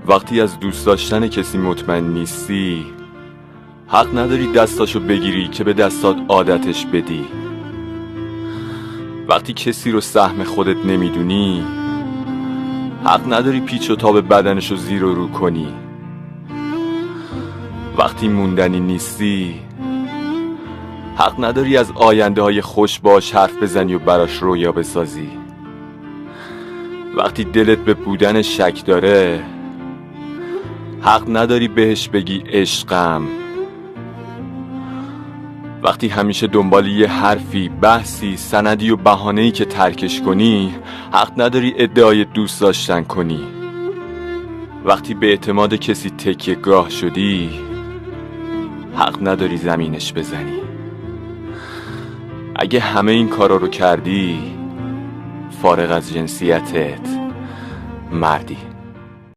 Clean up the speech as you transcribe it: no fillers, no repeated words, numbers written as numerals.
وقتی از دوست داشتن کسی مطمئن نیستی، حق نداری دستاشو بگیری که به دستات عادتش بدی. وقتی کسی رو سهم خودت نمیدونی، حق نداری پیچ و تاب بدنشو زیر و رو کنی. وقتی موندنی نیستی، حق نداری از آینده های خوش باش حرف بزنی و براش رویا بسازی. وقتی دلت به بودن شک داره، حق نداری بهش بگی عشقم. وقتی همیشه دنبال یه حرفی، بحثی، سندی و بهانه‌ای که ترکش کنی، حق نداری ادعای دوست داشتن کنی. وقتی به اعتماد کسی تکیه گاه شدی، حق نداری زمینش بزنی. اگه همه این کارا رو کردی، فارغ از جنسیتت، مردی.